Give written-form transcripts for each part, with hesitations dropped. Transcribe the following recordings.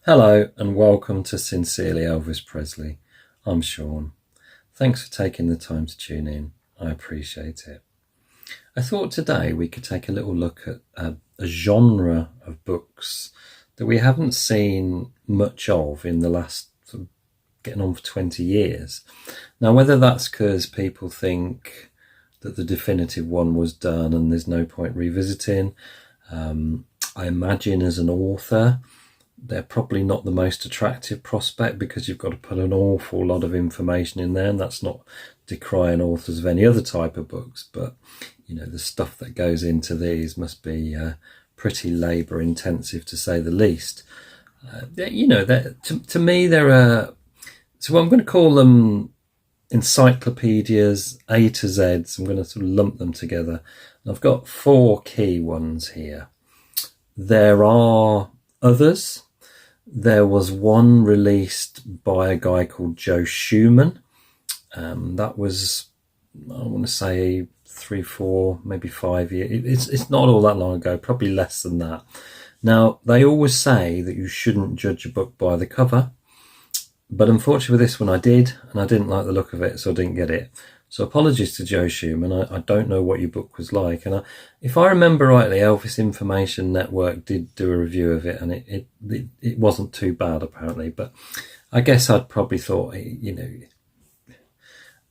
Hello and welcome to Sincerely Elvis Presley. I'm Sean. Thanks for taking the time to tune in. I appreciate it. I thought today we could take a little look at a genre of books that we haven't seen much of in the last getting on for 20 years. Now, whether that's because people think that the definitive one was done and there's no point revisiting, I imagine as an author, they're probably not the most attractive prospect because you've got to put an awful lot of information in there, and that's not decrying authors of any other type of books, but the stuff that goes into these must be pretty labour intensive to say the least. To me there are, so I'm going to call them encyclopedias, A to Z's. I'm going to sort of lump them together. And I've got four key ones here. There are others. There was one released by a guy called Joe Schumann. That was, I want to say 3, 4, maybe 5 years. It's not all that long ago, probably less than that. Now, they always say that you shouldn't judge a book by the cover. But unfortunately with this one I did, and I didn't like the look of it, so I didn't get it. So apologies to Joe Schumann. I don't know what your book was like. And if I remember rightly, Elvis Information Network did do a review of it, and it wasn't too bad apparently. But I guess I'd probably thought,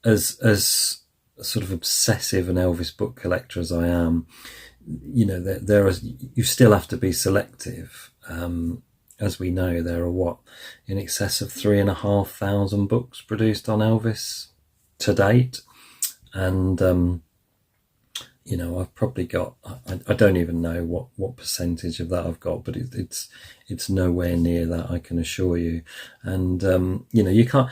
as sort of obsessive an Elvis book collector as I am, you still have to be selective. As we know, there are in excess of 3,500 books produced on Elvis to date, and I've probably got, I don't even know what percentage of that I've got, but it's nowhere near that, I can assure you. And you can't,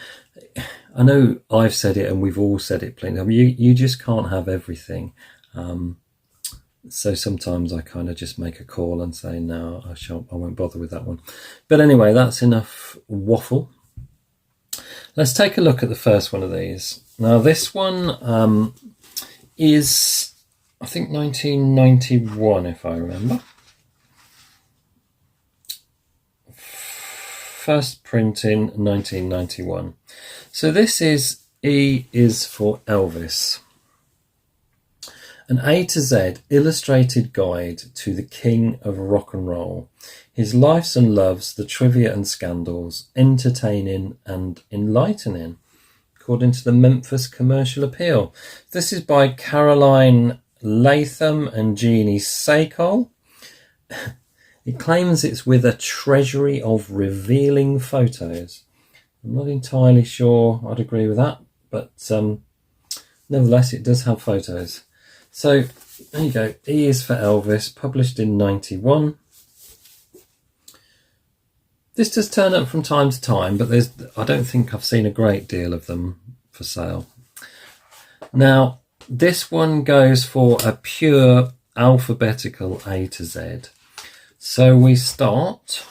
I know I've said it and we've all said it plenty. I mean, you just can't have everything. So sometimes I kind of just make a call and say, no, I won't bother with that one. But anyway, that's enough waffle. Let's take a look at the first one of these. Now, this one is, I think, 1991, if I remember. First printing, 1991. So this is E is for Elvis. An A to Z illustrated guide to the king of rock and roll. His lives and loves, the trivia and scandals, entertaining and enlightening, according to the Memphis Commercial Appeal. This is by Caroline Latham and Jeannie Sakol. It claims it's with a treasury of revealing photos. I'm not entirely sure I'd agree with that, but nevertheless, it does have photos. So there you go. E is for Elvis, published in 91. This does turn up from time to time, but I don't think I've seen a great deal of them for sale. Now, this one goes for a pure alphabetical A to Z. So we start,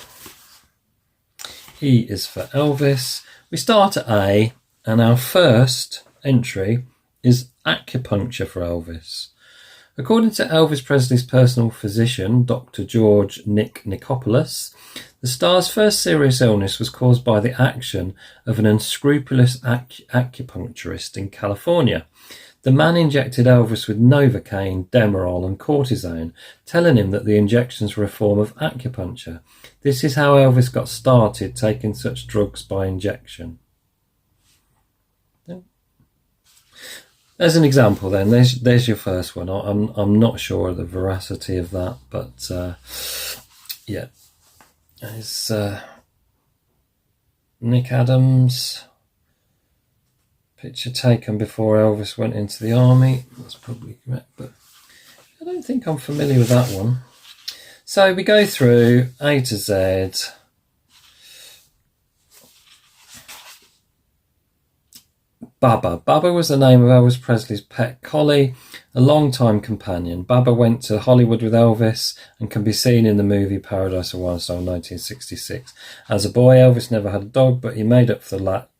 E is for Elvis. We start at A, and our first entry is acupuncture for Elvis. According to Elvis Presley's personal physician, Dr. George Nikopoulos, the star's first serious illness was caused by the action of an unscrupulous acupuncturist in California. The man injected Elvis with Novocaine, Demerol and cortisone, telling him that the injections were a form of acupuncture. This is how Elvis got started taking such drugs by injection. As an example then, there's your first one. I'm not sure of the veracity of that, but yeah. There's Nick Adams. Picture taken before Elvis went into the army. That's probably correct, but I don't think I'm familiar with that one. So we go through A to Z. Baba. Baba was the name of Elvis Presley's pet collie, a long-time companion. Baba went to Hollywood with Elvis and can be seen in the movie Paradise of Wild Style 1966. As a boy, Elvis never had a dog, but he made up for the lack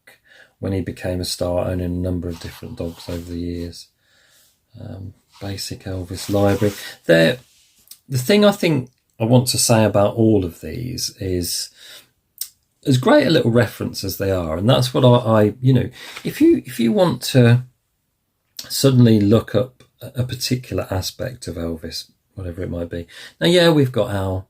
when he became a star, owning a number of different dogs over the years. Basic Elvis library. The thing I think I want to say about all of these is as great a little reference as they are, and that's what I you know, if you want to suddenly look up a particular aspect of Elvis, whatever it might be. Now, yeah, we've all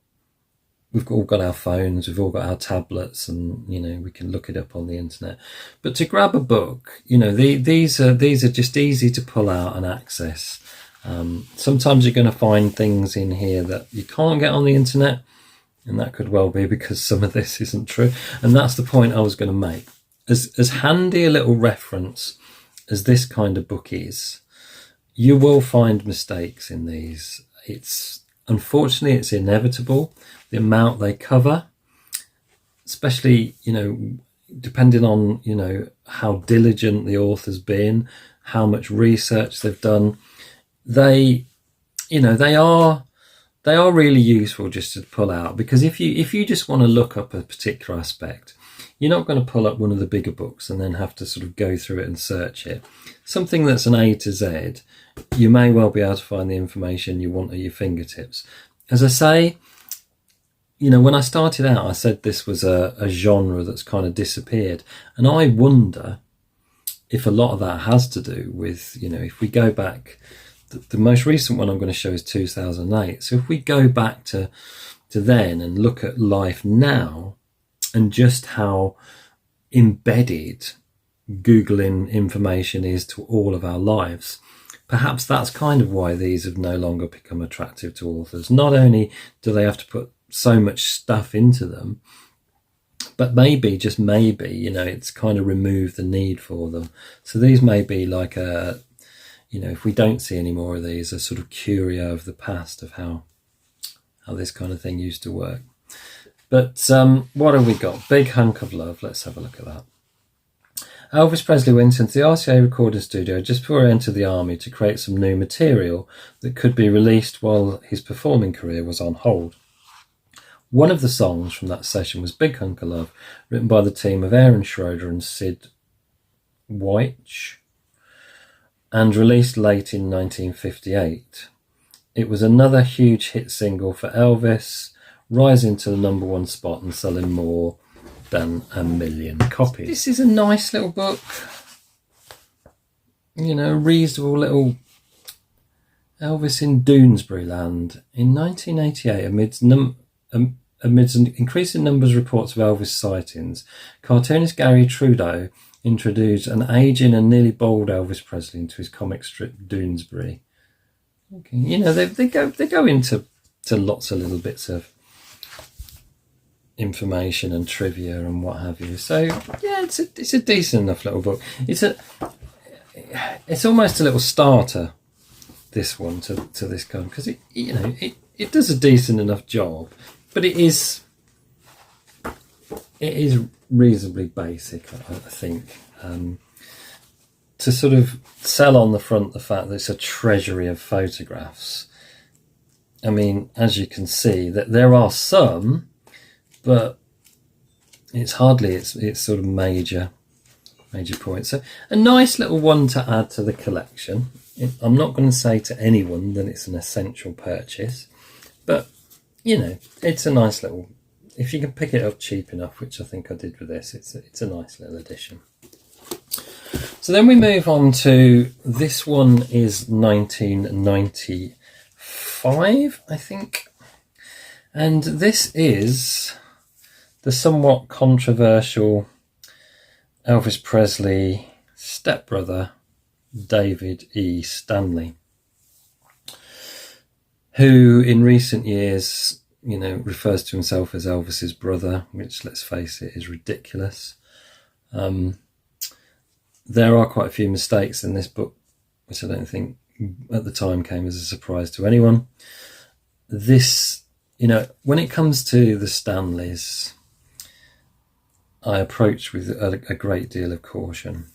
got our phones, we've all got our tablets, and you know, we can look it up on the internet. But to grab a book, you know, these are just easy to pull out and access. Sometimes you're going to find things in here that you can't get on the internet, and that could well be because some of this isn't true. And that's the point I was going to make. As handy a little reference as this kind of book is, you will find mistakes in these. Unfortunately, it's inevitable. The amount they cover, especially, you know, depending on, you know, how diligent the author's been, how much research they've done, they are really useful just to pull out, because if you just want to look up a particular aspect, you're not going to pull up one of the bigger books and then have to sort of go through it and search it. Something that's an A to Z, you may well be able to find the information you want at your fingertips. As I say, you know, when I started out, I said this was a genre that's kind of disappeared. And I wonder if a lot of that has to do with, you know, if we go back, the most recent one I'm going to show is 2008. So if we go back to then and look at life now, and just how embedded Googling information is to all of our lives, perhaps that's kind of why these have no longer become attractive to authors. Not only do they have to put so much stuff into them, but maybe, just maybe, you know, it's kind of removed the need for them. So these may be like a, you know, if we don't see any more of these, a sort of curio of the past of how this kind of thing used to work. But what have we got? Big Hunk of Love. Let's have a look at that. Elvis Presley went into the RCA recording studio just before he entered the army to create some new material that could be released while his performing career was on hold. One of the songs from that session was Big Hunk of Love, written by the team of Aaron Schroeder and Sid Weich, and released late in 1958. It was another huge hit single for Elvis, rising to the #1 spot and selling more than 1 million copies. This is a nice little book, you know, reasonable little Elvis in Doonesbury Land. In 1988, amidst increasing numbers of reports of Elvis sightings, cartoonist Gary Trudeau introduced an aging and nearly bald Elvis Presley into his comic strip Doonesbury. Okay. You know, they go into lots of little bits of information and trivia and what have you. So yeah, it's a decent enough little book. It's almost a little starter, this one, to this kind, because it does a decent enough job, but it is reasonably basic, I think. To sort of sell on the front the fact that it's a treasury of photographs. I mean, as you can see, that there are some, but it's hardly its sort of major point. So a nice little one to add to the collection. I'm not going to say to anyone that it's an essential purchase, but you know, it's a nice little, if you can pick it up cheap enough, which I think I did with this, it's a nice little addition. So then we move on to, this one is 1995, I think, and this is the somewhat controversial Elvis Presley stepbrother, David E. Stanley, who in recent years, you know, refers to himself as Elvis's brother, which, let's face it, is ridiculous. There are quite a few mistakes in this book, which I don't think at the time came as a surprise to anyone. This, you know, when it comes to the Stanleys, I approach with a great deal of caution.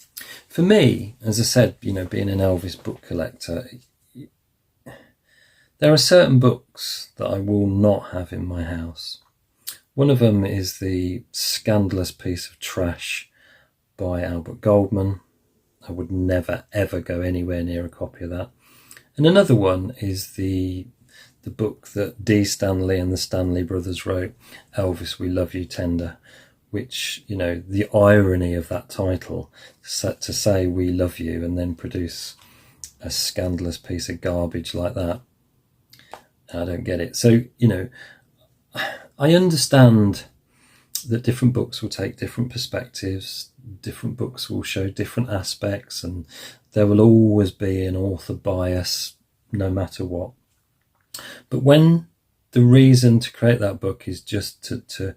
For me, as I said, you know, being an Elvis book collector, there are certain books that I will not have in my house. One of them is the scandalous piece of trash by Albert Goldman. I would never ever go anywhere near a copy of that. And another one is the book that D. Stanley and the Stanley brothers wrote, Elvis, We Love You Tender, which, you know, the irony of that title, to say we love you and then produce a scandalous piece of garbage like that. I don't get it. So, you know, I understand that different books will take different perspectives, different books will show different aspects, and there will always be an author bias no matter what. But when the reason to create that book is just to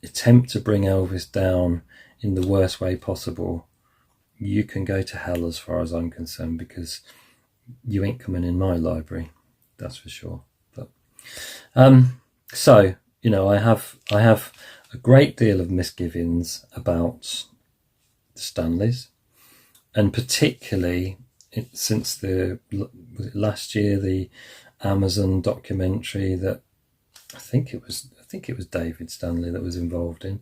attempt to bring Elvis down in the worst way possible, you can go to hell as far as I'm concerned, because you ain't coming in my library, that's for sure. But so, you know, I have a great deal of misgivings about the Stanleys, and particularly since was it last year, the Amazon documentary that I think it was David Stanley that was involved in,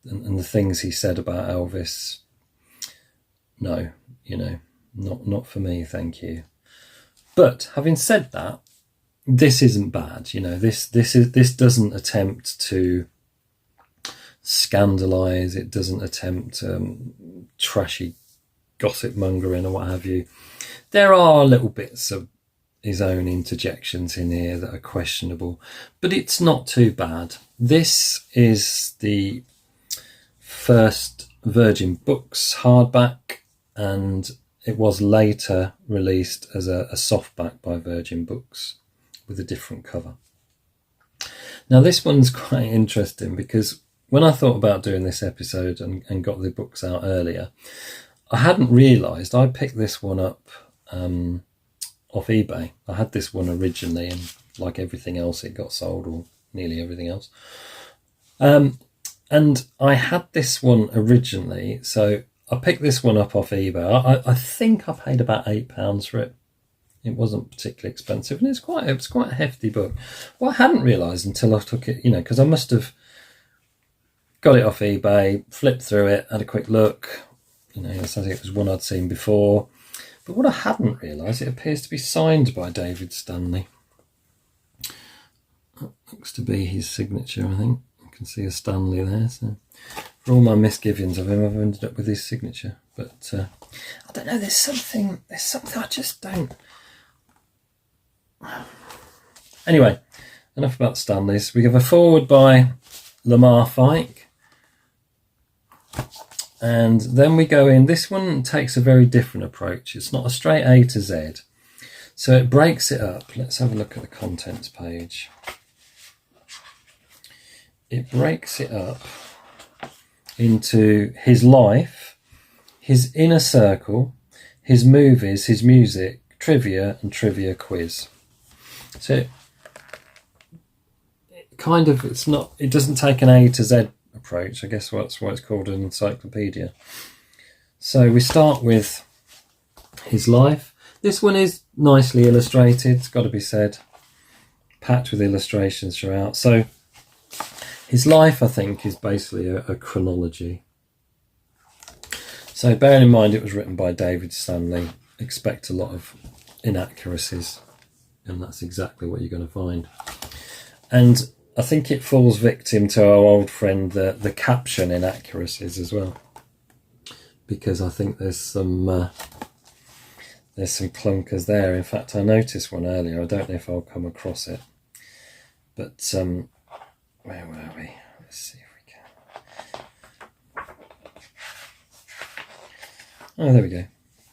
and the things he said about Elvis. No, you know, not for me, thank you. But having said that, this isn't bad. You know, this doesn't attempt to scandalise. It doesn't attempt trashy gossip mongering or what have you. There are little bits of his own interjections in here that are questionable, but it's not too bad. This is the first Virgin Books hardback, and it was later released as a softback by Virgin Books with a different cover. Now this one's quite interesting, because when I thought about doing this episode and got the books out earlier, I hadn't realised I picked this one up off eBay. I had this one originally, and like everything else, it got sold, or nearly everything else. And I had this one originally, so I picked this one up off eBay. I think I paid about £8 for it. It wasn't particularly expensive, and it was quite a hefty book. What I hadn't realised until I took it, you know, because I must have got it off eBay, flipped through it, had a quick look. You know, I think it was one I'd seen before. But what I hadn't realised, it appears to be signed by David Stanley. That looks to be his signature, I think. I can see a Stanley there. So for all my misgivings of him, I've ended up with his signature. But I don't know, there's something I just don't. Anyway, enough about Stanleys. We have a foreword by Lamar Fike. And then we go in. This one takes a very different approach. It's not a straight A to Z. So it breaks it up. Let's have a look at the contents page. It breaks it up into his life, his inner circle, his movies, his music, trivia, and trivia quiz. So it doesn't take an A to Z approach. I guess that's why it's called an encyclopedia. So we start with his life. This one is nicely illustrated, it's got to be said, packed with illustrations throughout. So his life, I think, is basically a chronology. So bearing in mind it was written by David Stanley, expect a lot of inaccuracies, and that's exactly what you're going to find. And I think it falls victim to our old friend, the caption inaccuracies as well, because I think there's some clunkers there. In fact, I noticed one earlier. I don't know if I'll come across it, but where were we? Let's see if we can. Oh, there we go.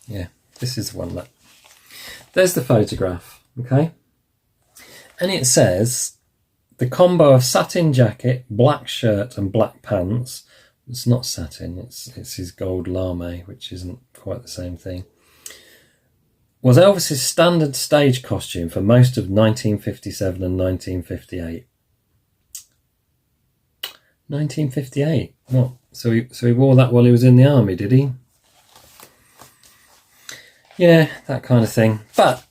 Yeah, this is the one. Look, there's the photograph. Okay, and it says, the combo of satin jacket, black shirt and black pants. It's not satin, it's his gold lame, which isn't quite the same thing. Was Elvis's standard stage costume for most of 1957 and 1958. 1958? What? So he wore that while he was in the army, did he? Yeah, that kind of thing. But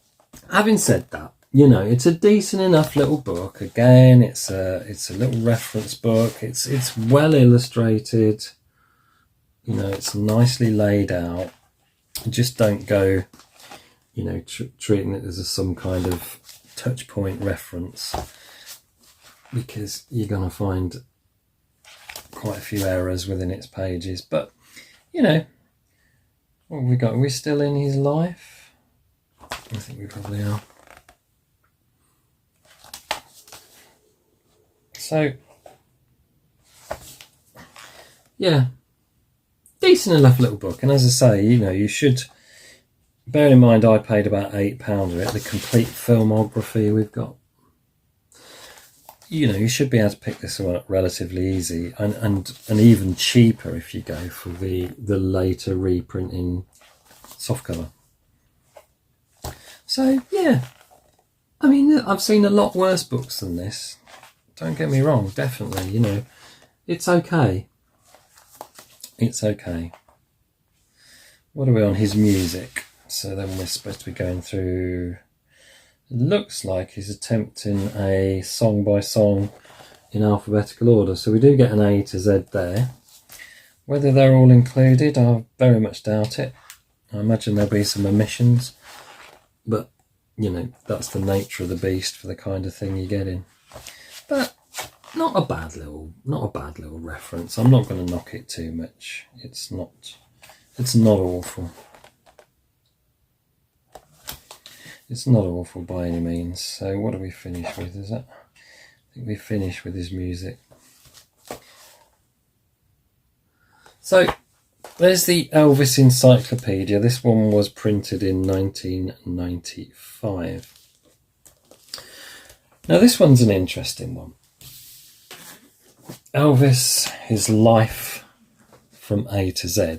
having said that, you know, it's a decent enough little book. Again, it's a little reference book. It's well illustrated. You know, it's nicely laid out. Just don't go, you know, treating it as some kind of touch point reference, because you're going to find quite a few errors within its pages, but you know, what have we got? Are we still in his life? I think we probably are. So, yeah, decent enough little book. And as I say, you know, you should bear in mind I paid about £8 for it. The complete filmography we've got. You know, you should be able to pick this one up relatively easy, and even cheaper if you go for the later reprint in softcover. So yeah, I mean, I've seen a lot worse books than this. Don't get me wrong, definitely. You know, it's okay. It's okay. What are we on? His music. So then we're supposed to be going through. It looks like he's attempting a song by song in alphabetical order. So we do get an A to Z there. Whether they're all included, I very much doubt it. I imagine there'll be some omissions. But, you know, that's the nature of the beast for the kind of thing you're getting. But not a bad little reference. I'm not going to knock it too much. It's not awful. It's not awful by any means. So what do we finish with? I think we finish with his music. So there's the Elvis Encyclopedia. This one was printed in 1995. Now this one's an interesting one. Elvis, his life from A to Z.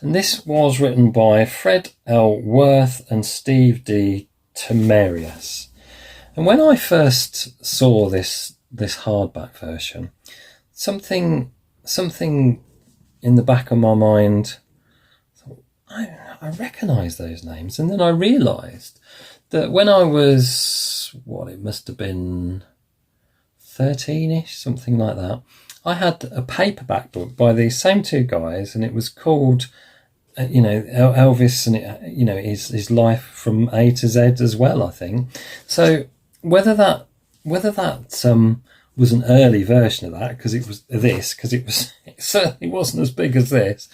And this was written by Fred L. Worth and Steve D. Temerius. And when I first saw this hardback version, something in the back of my mind, I recognise those names. And then I realised that when I was, it must have been 13-ish, something like that, I had a paperback book by these same two guys, and it was called, Elvis and, his life from A to Z as well, I think. So whether that was an early version of that, because it certainly wasn't as big as this,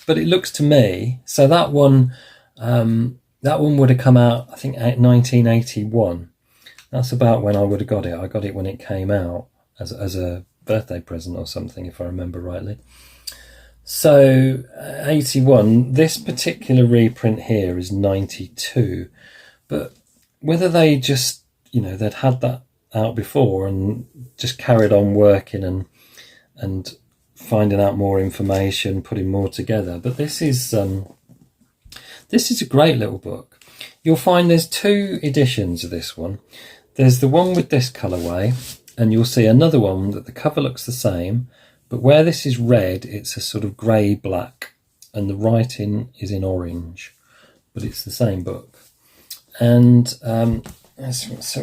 but it looks to me, so that one would have come out, I think, 1981. That's about when I would have got it. I got it when it came out as a birthday present or something, if I remember rightly. So 81. This particular reprint here is 92. But whether they just, they'd had that out before and just carried on working and finding out more information, putting more together. But this is a great little book. You'll find there's two editions of this one. There's the one with this colourway, and you'll see another one that the cover looks the same, but where this is red, it's a sort of grey-black, and the writing is in orange, but it's the same book. And so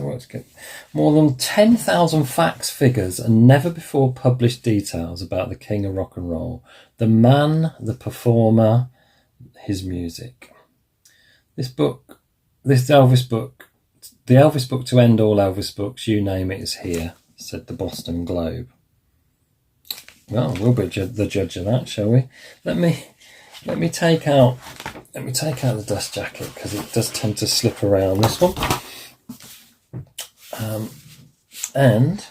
what's good? More than 10,000 facts, figures, and never-before-published details about the king of rock and roll, the man, the performer, his music. This Elvis book, the Elvis book to end all Elvis books, you name it, is here, said the Boston Globe. Well, we'll be the judge of that, shall we? Let me take out the dust jacket, because it does tend to slip around, this one. And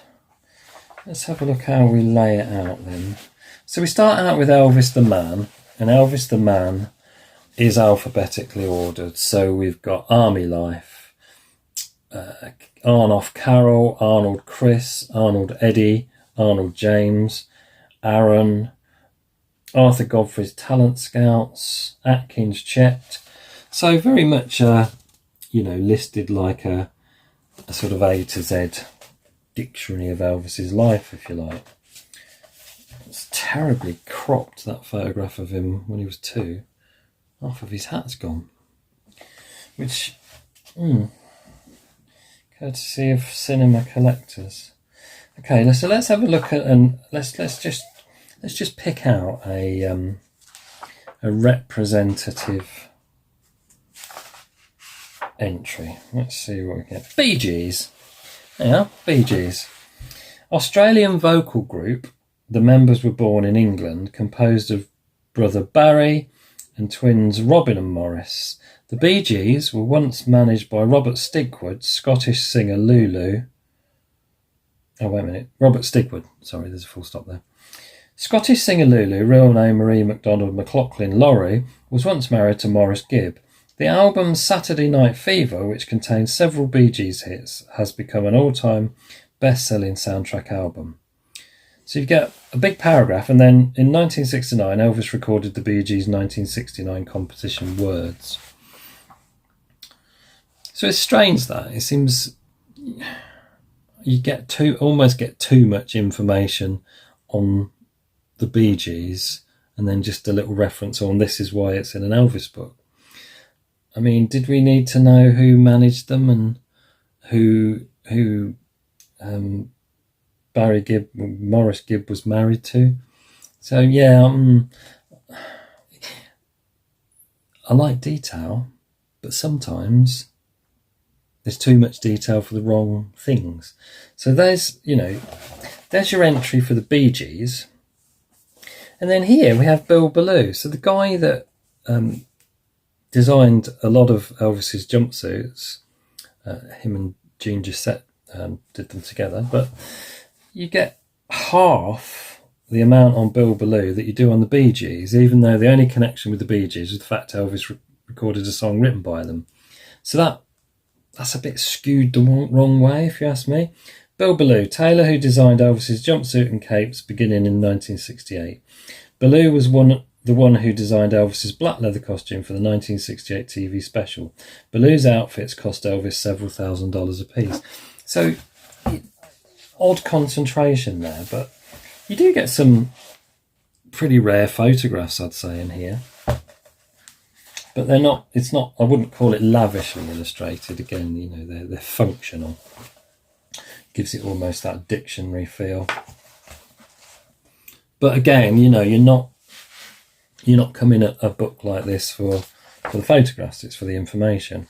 let's have a look how we lay it out then. So we start out with Elvis the Man, and Elvis the Man is alphabetically ordered. So we've got Army Life, Arnold Carroll, Arnold Chris, Arnold Eddie, Arnold James, Aaron, Arthur Godfrey's Talent Scouts, Atkins Chet. So very much, listed like a sort of A to Z dictionary of Elvis's life, if you like. It's terribly cropped, that photograph of him when he was 2. Half of his hat's gone. Which, courtesy of cinema collectors. Okay, so let's have a look at, and let's just pick out a representative entry. Let's see what we get. Bee Gees. Yeah, Bee Gees. Australian vocal group. The members were born in England, composed of brother Barry and twins Robin and Morris. The Bee Gees were once managed by Robert Stigwood, Scottish singer Lulu. Oh, wait a minute. Robert Stigwood. Sorry, there's a full stop there. Scottish singer Lulu, real name Marie MacDonald McLaughlin Laurie, was once married to Maurice Gibb. The album Saturday Night Fever, which contains several Bee Gees hits, has become an all-time best-selling soundtrack album. So you get a big paragraph, and then in 1969, Elvis recorded the Bee Gees' 1969 composition Words. So it's strange that it seems you almost get too much information on the Bee Gees, and then just a little reference on this is why it's in an Elvis book. I mean, did we need to know who managed them and who Maurice Gibb was married to? So yeah, I like detail, but sometimes there's too much detail for the wrong things. So there's your entry for the Bee Gees. And then here we have Bill Ballou. So the guy that designed a lot of Elvis's jumpsuits, him and Jean Gisette did them together, but you get half the amount on Bill Ballou that you do on the Bee Gees, even though the only connection with the Bee Gees was the fact Elvis recorded a song written by them. So that's a bit skewed the wrong way, if you ask me. Bill Ballou, tailor who designed Elvis's jumpsuit and capes beginning in 1968. Ballou was the one who designed Elvis's black leather costume for the 1968 TV special. Ballou's outfits cost Elvis several $1,000s apiece. So, odd concentration there, but you do get some pretty rare photographs, I'd say, in here. But I wouldn't call it lavishly illustrated. Again, they're functional. Gives it almost that dictionary feel. But again, you're not coming at a book like this for the photographs, it's for the information.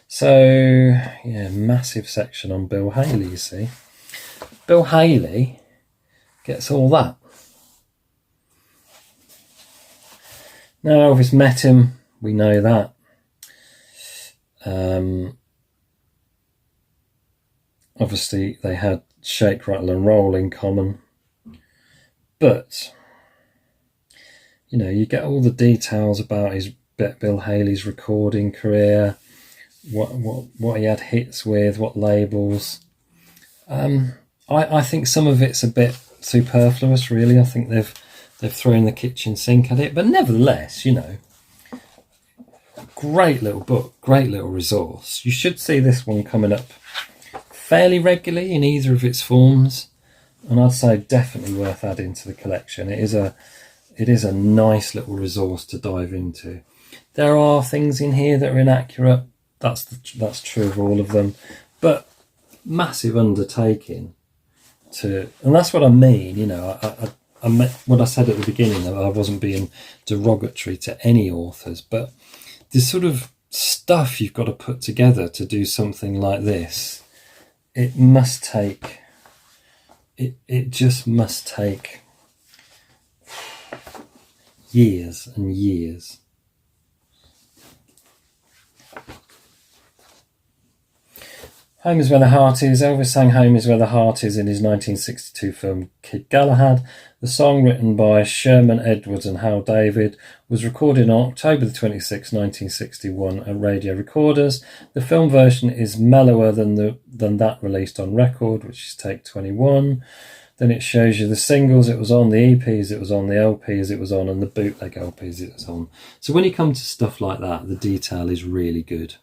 So, yeah, massive section on Bill Haley, you see. Bill Haley gets all that. Now Elvis met him, we know that. Obviously, they had Shake, Rattle and Roll in common. But, you get all the details about Bill Haley's recording career, what he had hits with, what labels. I think some of it's a bit superfluous, really. I think they've thrown the kitchen sink at it. But nevertheless, great little book, great little resource. You should see this one coming up fairly regularly in either of its forms, and I'd say definitely worth adding to the collection. It is a nice little resource to dive into. There are things in here that are inaccurate. That's true of all of them, but massive undertaking and that's what I mean. I meant what I said at the beginning, that I wasn't being derogatory to any authors, but this sort of stuff you've got to put together to do something like this, it just must take years and years. Home is Where the Heart Is. Elvis sang Home is Where the Heart Is in his 1962 film Kid Galahad. The song, written by Sherman Edwards and Hal David, was recorded on October the 26th, 1961 at Radio Recorders. The film version is mellower than that released on record, which is take 21. Then it shows you the singles it was on, the EPs it was on, the LPs it was on, and the bootleg LPs it was on. So when you come to stuff like that, the detail is really good.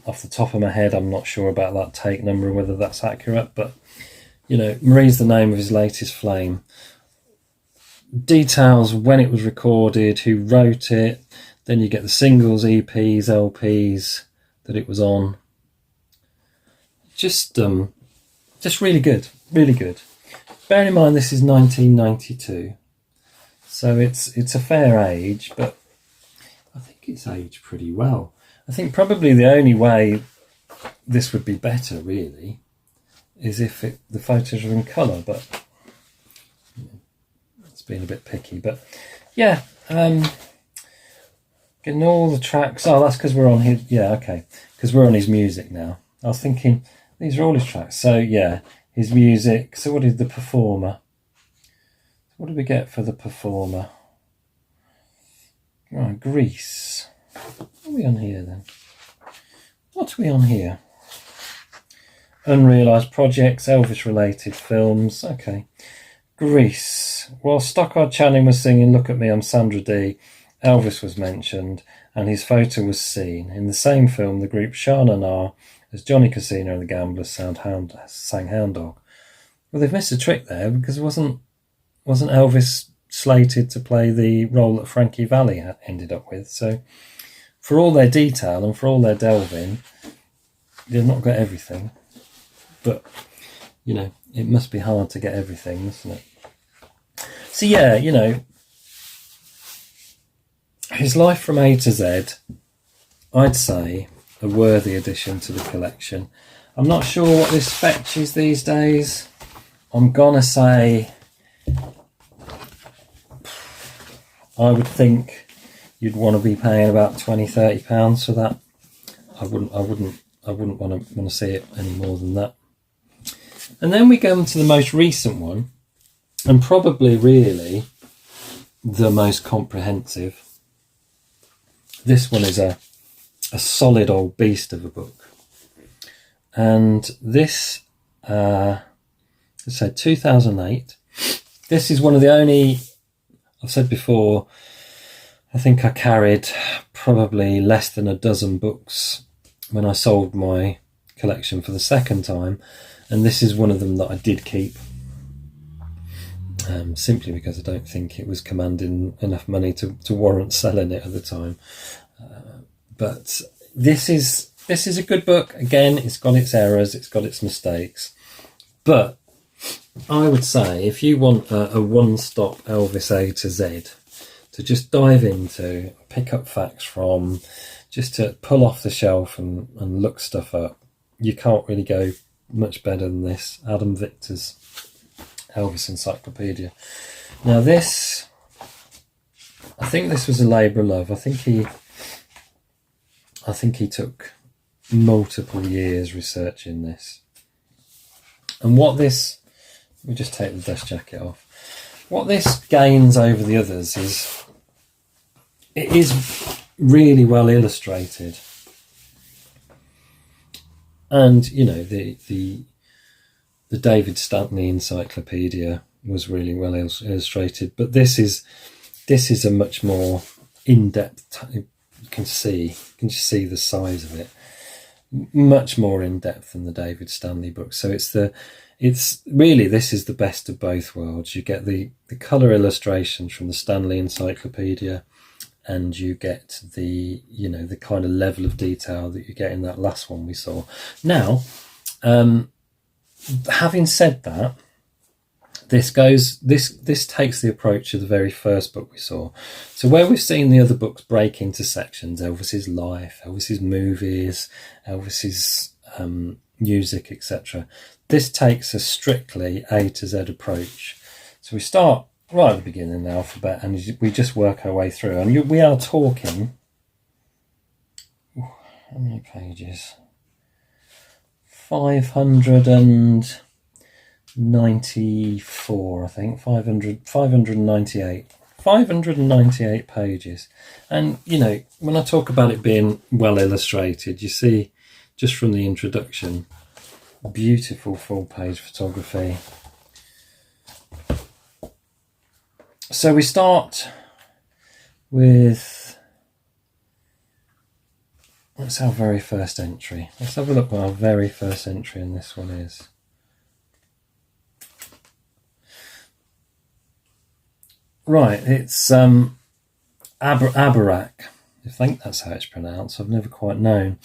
Off the top of my head, I'm not sure about that take number and whether that's accurate, but Marie's the name of his latest flame. Details when it was recorded, who wrote it, then you get the singles, EPs, LPs that it was on. Just really good, really good. Bear in mind this is 1992, so it's a fair age, but I think it's aged pretty well. I think probably the only way this would be better, really, is if the photos are in colour, but it's been a bit picky. But yeah, getting all the tracks. Oh, that's because we're on his. Yeah, okay, because we're on his music now. I was thinking these are all his tracks. So yeah, his music. So what is the performer? What do we get for the performer? Right, Greece. What are we on here then? What are we on here? Unrealised projects, Elvis-related films. Okay. Greece. While Stockard Channing was singing Look at Me, I'm Sandra Dee, Elvis was mentioned and his photo was seen. In the same film, the group Shah Na Na as Johnny Casino and the Gamblers sang Hound Dog. Well, they've missed a trick there because wasn't Elvis slated to play the role that Frankie Valli ended up with? So for all their detail and for all their delving, they've not got everything. But, you know, it must be hard to get everything, isn't it? So, yeah, you know, his life from A to Z, I'd say, a worthy addition to the collection. I'm not sure what this fetches these days. I'm going to say, I would think you'd want to be paying about £20-30 for that. I wouldn't want to see it any more than that. And then we go into the most recent one, and probably really the most comprehensive. This one is a solid old beast of a book. And this, let's say 2008. This is one of the only, I've said before, I think I carried probably less than a dozen books when I sold my collection for the second time. And this is one of them that I did keep, simply because I don't think it was commanding enough money to warrant selling it at the time. But this is a good book. Again, it's got its errors, it's got its mistakes. But I would say if you want a one-stop Elvis A to Z, to just dive into, pick up facts from, just to pull off the shelf and look stuff up, you can't really go much better than this. Adam Victor's Elvis Encyclopedia. Now this, I think this was a labour of love. I think he took multiple years researching this. And what this, let me just take the dust jacket off. What this gains over the others is it is really well illustrated. And, you know, the David Stanley Encyclopedia was really well illustrated, but this is a much more in-depth. You can just see the size of it, much more in-depth than the David Stanley book. So it's really, this is the best of both worlds. You get the colour illustrations from the Stanley Encyclopedia, and you get the, you know, the kind of level of detail that you get in that last one we saw. Now, having said that, this takes the approach of the very first book we saw. So where we've seen the other books break into sections, Elvis's life, Elvis's movies, Elvis's music, etc., this takes a strictly A to Z approach. So we start right at the beginning of the alphabet, and we just work our way through. And we are talking, how many pages? 594, I think. 598 pages. And, you know, when I talk about it being well illustrated, you see, just from the introduction, beautiful full page photography. So we start with, what's our very first entry? Let's have a look what our very first entry in this one is. Right, it's Abarak. I think that's how it's pronounced. I've never quite known.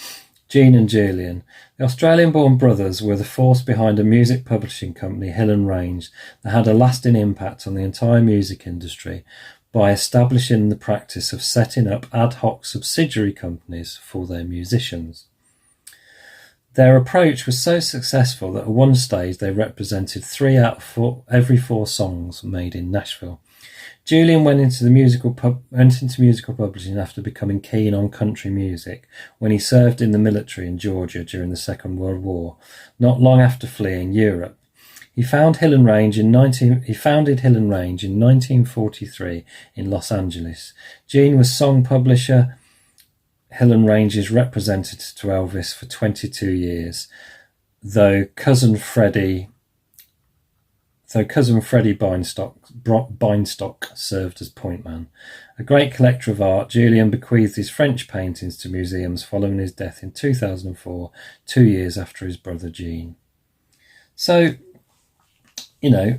Jean and Julian. The Australian-born brothers were the force behind a music publishing company, Hill and Range, that had a lasting impact on the entire music industry by establishing the practice of setting up ad hoc subsidiary companies for their musicians. Their approach was so successful that at one stage they represented 3 out of every 4 songs made in Nashville. Julian went into musical publishing after becoming keen on country music when he served in the military in Georgia during the Second World War, not long after fleeing Europe. He founded Hill and Range in 1943 in Los Angeles. Gene was song publisher, Hill and Range's representative to Elvis for 22 years, though cousin Freddie Beinstock served as point man. A great collector of art, Julian bequeathed his French paintings to museums following his death in 2004, 2 years after his brother Gene. So, you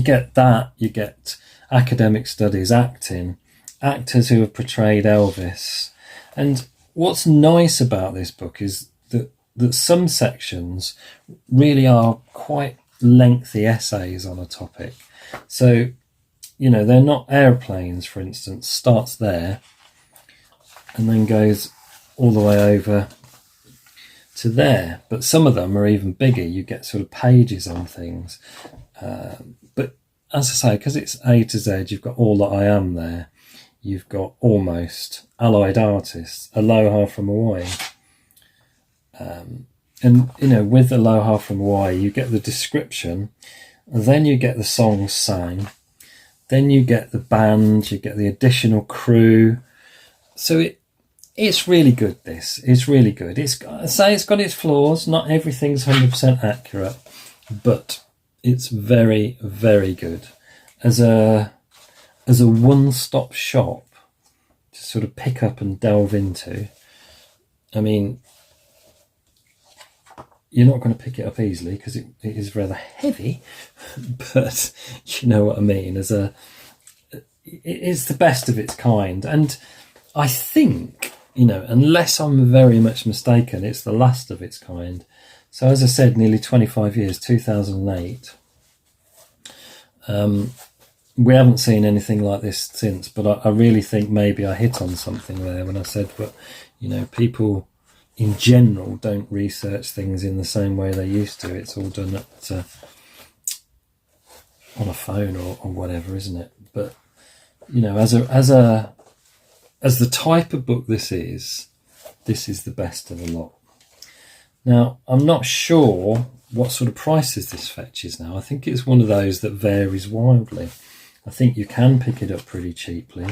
get that, you get academic studies, acting, actors who have portrayed Elvis. And what's nice about this book is that some sections really are quite lengthy essays on a topic. So, they're not airplanes, for instance, starts there and then goes all the way over to there. But some of them are even bigger. You get sort of pages on things. But as I say, because it's A to Z, you've got All That I Am there. You've got Almost, Allied Artists, Aloha from Hawaii. And, with Aloha from Hawaii, you get the description, and then you get the songs sang, then you get the band, you get the additional crew. So it's really good, this. It's really good. It's got its flaws. Not everything's 100% accurate, but it's very, very good. As a one-stop shop to sort of pick up and delve into. I mean, you're not going to pick it up easily because it is rather heavy, but you know what I mean. It's the best of its kind. And I think, unless I'm very much mistaken, it's the last of its kind. So as I said, nearly 25 years, 2008. We haven't seen anything like this since, but I really think maybe I hit on something there when I said, but people in general don't research things in the same way they used to. It's all done on a phone or whatever, isn't it? But as the type of book this is the best of the lot. Now, I'm not sure what sort of prices this fetches now. I think it's one of those that varies wildly. I think you can pick it up pretty cheaply,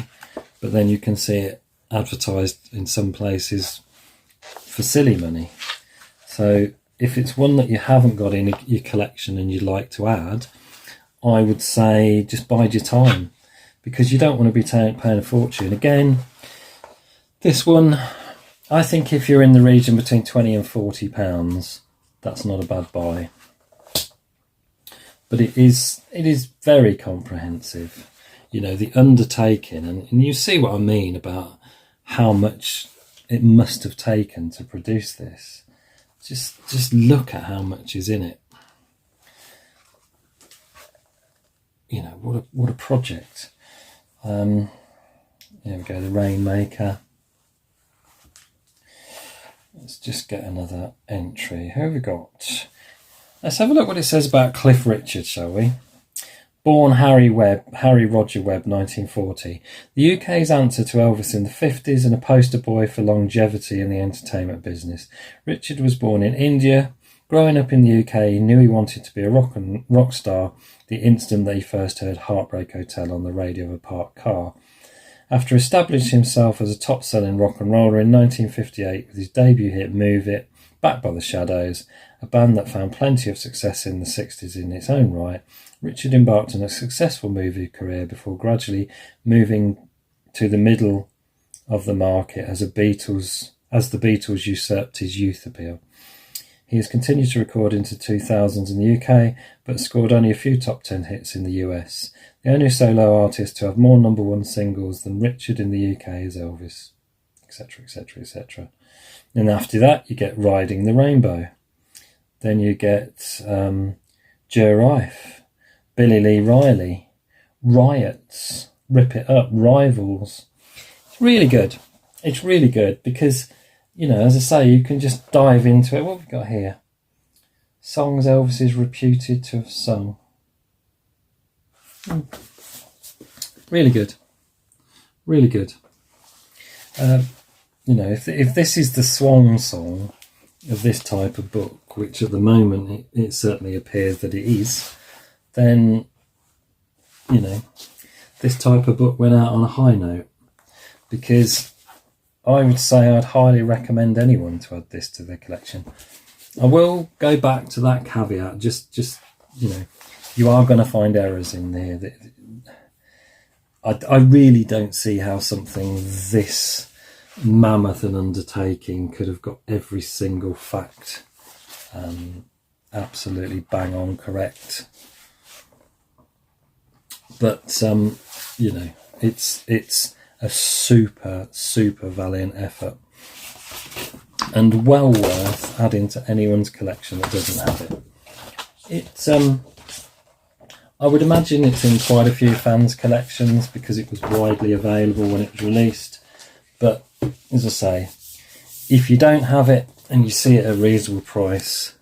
but then you can see it advertised in some places for silly money. So if it's one that you haven't got in your collection and you'd like to add, I would say just bide your time, because you don't want to be paying a fortune. Again, this one, I think if you're in the region between £20 and £40, that's not a bad buy. But it is very comprehensive. The undertaking, and you see what I mean about how much it must have taken to produce this. Just look at how much is in it. What a project. There we go, the Rainmaker. Let's just get another entry. Who have we got? Let's have a look what it says about Cliff Richard, shall we? Born Harry Roger Webb, 1940. The UK's answer to Elvis in the 50s and a poster boy for longevity in the entertainment business. Richard was born in India. Growing up in the UK, he knew he wanted to be a rock star the instant that he first heard Heartbreak Hotel on the radio of a parked car. After establishing himself as a top-selling rock and roller in 1958 with his debut hit Move It, backed by the Shadows, a band that found plenty of success in the 60s in its own right, Richard embarked on a successful movie career before gradually moving to the middle of the market as the Beatles usurped his youth appeal. He has continued to record into 2000s in the UK, but scored only a few top 10 hits in the US. The only solo artist to have more number one singles than Richard in the UK is Elvis, etc., etc., etc. And after that, you get Riding the Rainbow. Then you get Joe Rife, Billy Lee Riley, Riots, Rip It Up, Rivals. It's really good. It's really good because you know, as I say, you can just dive into it. What have we got here? Songs Elvis is reputed to have sung. Really good. Really good. You know, if this is the swan song of this type of book, which at the moment it certainly appears that it is, then, you know, this type of book went out on a high note, because I would say I'd highly recommend anyone to add this to their collection. I will go back to that caveat, just you know, you are going to find errors in there. I really don't see how something this mammoth an undertaking could have got every single fact absolutely bang on correct. But you know, it's a super valiant effort, and well worth adding to anyone's collection that doesn't have it. It's I would imagine it's in quite a few fans' collections because it was widely available when it was released. But as I say, if you don't have it and you see it at a reasonable price,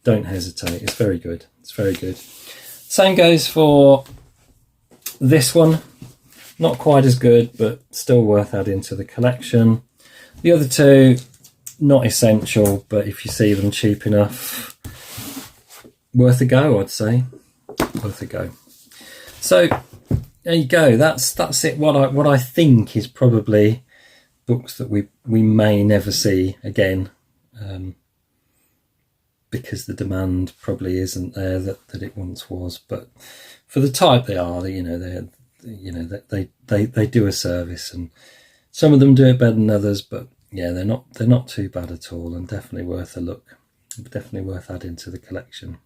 don't hesitate. It's very good. It's very good. Same goes for this one. Not quite as good, but still worth adding to the collection. The other two, not essential, but if you see them cheap enough, worth a go, I'd say. Worth a go. So there you go. That's it. What I think is probably books that we may never see again, because the demand probably isn't there that it once was. But for the type they are, you know, they do a service, and some of them do it better than others. But yeah, they're not too bad at all, and definitely worth a look. Definitely worth adding to the collection.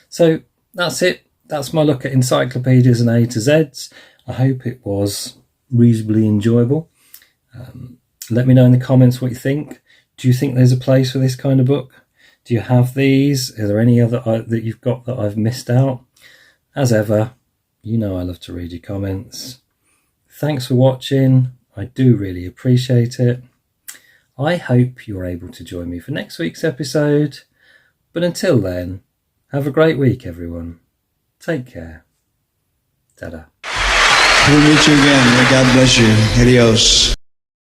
So that's it. That's my look at encyclopedias and A to Zs. I hope it was reasonably enjoyable. Let me know in the comments what you think. Do you think there's a place for this kind of book? Do you have these? Are there any other that you've got that I've missed out? As ever, you know I love to read your comments. Thanks for watching. I do really appreciate it. I hope you're able to join me for next week's episode. But until then, have a great week, everyone. Take care. Ta-da. We'll meet you again. May God bless you. Adios.